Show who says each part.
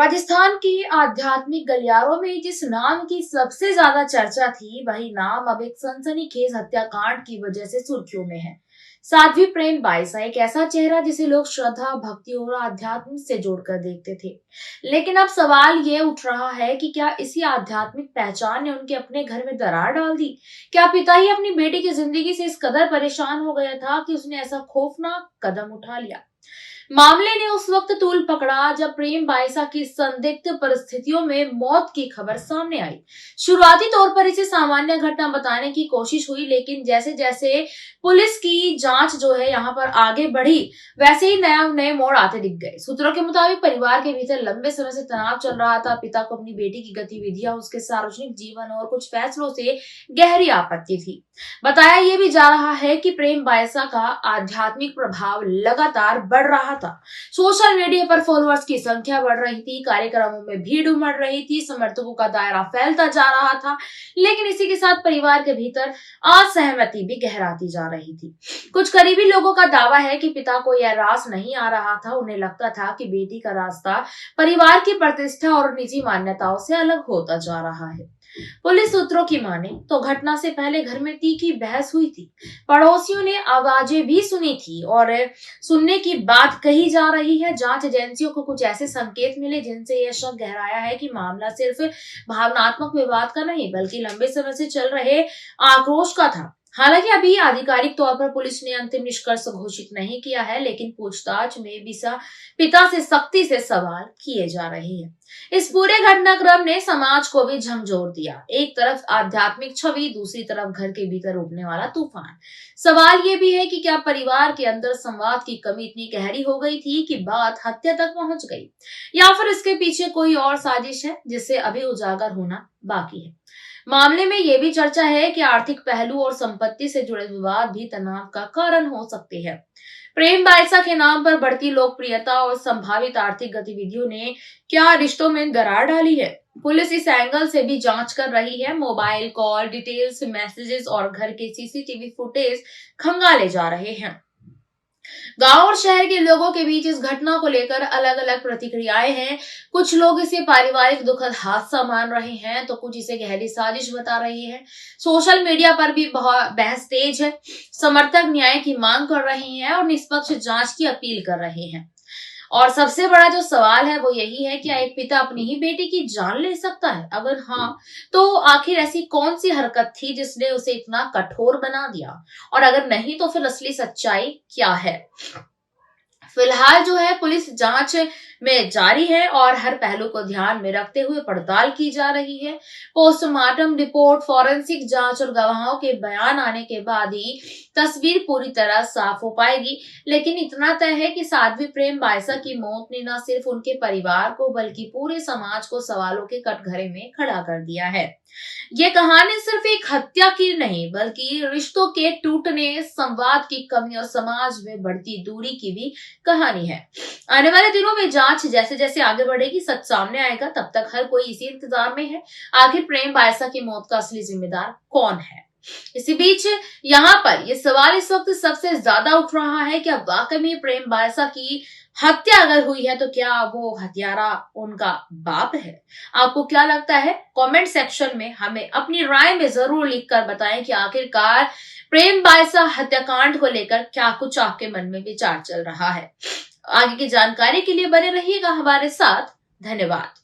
Speaker 1: राजस्थान के आध्यात्मिक गलियारों में जिस नाम की सबसे ज्यादा चर्चा थी, वही नाम अब एक सनसनीखेज हत्याकांड की वजह से सुर्खियों में है। साध्वी प्रेमबाई एक ऐसा चेहरा जिसे लोग श्रद्धा, भक्ति और आध्यात्म से जोड़कर देखते थे। लेकिन अब सवाल ये उठ रहा है कि क्या इसी आध्यात्मिक पहचान ने उनके अपने घर में दरार डाल दी? क्या पिता ही अपनी बेटी की जिंदगी से इस कदर परेशान हो गया था कि उसने ऐसा खौफनाक कदम उठा लिया? मामले ने उस वक्त तूल पकड़ा जब प्रेम बाइसा की संदिग्ध परिस्थितियों में मौत की खबर सामने आई। शुरुआती तौर पर इसे सामान्य घटना बताने की कोशिश हुई, लेकिन जैसे जैसे पुलिस की जांच जो है यहाँ पर आगे बढ़ी, वैसे ही नए मोड़ आते दिख गए। सूत्रों के मुताबिक परिवार के भीतर लंबे समय से तनाव चल रहा था। पिता को अपनी बेटी की गतिविधियां, उसके सार्वजनिक जीवन और कुछ फैसलों से गहरी आपत्ति थी। बताया यह भी जा रहा है कि प्रेम बाइसा का आध्यात्मिक प्रभाव लगातार बढ़ रहा था। सोशल मीडिया पर फॉलोअर्स की संख्या बढ़ रही थी, कार्यक्रमों में भीड़ उमड़ रही थी, समर्थकों का दायरा फैलता जा रहा था। लेकिन इसी के साथ परिवार के भीतर असहमति भी गहराती जा रही थी। कुछ करीबी लोगों का दावा है कि पिता को यह रास नहीं आ रहा था। उन्हें लगता था कि बेटी का रास्ता परिवार की प्रतिष्ठा और निजी मान्यताओं से अलग होता जा रहा है। पुलिस सूत्रों की माने तो घटना से पहले घर में तीखी बहस हुई थी। पड़ोसियों ने आवाजें भी सुनी थी और सुनने की बात कही जा रही है। जांच एजेंसियों को कुछ ऐसे संकेत मिले जिनसे यह शक गहराया है कि मामला सिर्फ भावनात्मक विवाद का नहीं, बल्कि लंबे समय से चल रहे आक्रोश का था। हालांकि अभी आधिकारिक तौर पर पुलिस ने अंतिम निष्कर्ष घोषित नहीं किया है, लेकिन पूछताछ में पिता से सख्ती से सवाल किए जा रहे हैं। इस पूरे घटनाक्रम ने समाज को भी झकझोर दिया। एक तरफ आध्यात्मिक छवि, दूसरी तरफ घर के भीतर उठने वाला तूफान। सवाल ये भी है कि क्या परिवार के अंदर संवाद की कमी इतनी गहरी हो गई थी कि बात हत्या तक पहुंच गई, या फिर इसके पीछे कोई और साजिश है जिससे अभी उजागर होना बाकी है। मामले में यह भी चर्चा है कि आर्थिक पहलू और संपत्ति से जुड़े विवाद भी तनाव का कारण हो सकते हैं। प्रेम बाइसा के नाम पर बढ़ती लोकप्रियता और संभावित आर्थिक गतिविधियों ने क्या रिश्तों में दरार डाली है? पुलिस इस एंगल से भी जांच कर रही है। मोबाइल कॉल डिटेल्स, मैसेजेस और घर के सीसीटीवी फुटेज खंगाले जा रहे हैं। गांव और शहर के लोगों के बीच इस घटना को लेकर अलग अलग प्रतिक्रियाएं हैं। कुछ लोग इसे पारिवारिक दुखद हादसा मान रहे हैं, तो कुछ इसे गहरी साजिश बता रहे हैं। सोशल मीडिया पर भी बहस तेज है। समर्थक न्याय की मांग कर रहे हैं और निष्पक्ष जांच की अपील कर रहे हैं। और सबसे बड़ा जो सवाल है वो यही है कि क्या एक पिता अपनी ही बेटी की जान ले सकता है? अगर हाँ, तो आखिर ऐसी कौन सी हरकत थी जिसने उसे इतना कठोर बना दिया? और अगर नहीं, तो फिर असली सच्चाई क्या है? फिलहाल जो है पुलिस जांच में जारी है और हर पहलू को ध्यान में रखते हुए पड़ताल की जा रही है। पोस्टमार्टम रिपोर्ट, फॉरेंसिक जांच और गवाहों के बयान आने के बाद ही तस्वीर पूरी तरह साफ हो पाएगी। लेकिन इतना तय है कि साध्वी प्रेम बाइसा की मौत ने न सिर्फ उनके परिवार को बल्कि पूरे समाज को सवालों के कटघरे में खड़ा कर दिया है। ये कहानी सिर्फ एक हत्या की नहीं, बल्कि रिश्तों के टूटने, संवाद की कमी और समाज में बढ़ती दूरी की भी कहानी है। आने वाले दिनों में जांच जैसे जैसे आगे बढ़ेगी, सच सामने आएगा। तब तक हर कोई इसी इंतजार में है, आखिर प्रेम बाइसा की मौत का असली जिम्मेदार कौन है? इसी बीच यहाँ पर ये सवाल इस वक्त सबसे ज्यादा उठ रहा है कि अब वाकई में प्रेम बाइसा की हत्या अगर हुई है तो क्या वो हत्यारा उनका बाप है? आपको क्या लगता है? कमेंट सेक्शन में हमें अपनी राय में जरूर लिखकर बताएं कि आखिरकार प्रेम बाइसा हत्याकांड को लेकर क्या कुछ आपके मन में विचार चल रहा है। आगे की जानकारी के लिए बने रहिएगा हमारे साथ। धन्यवाद।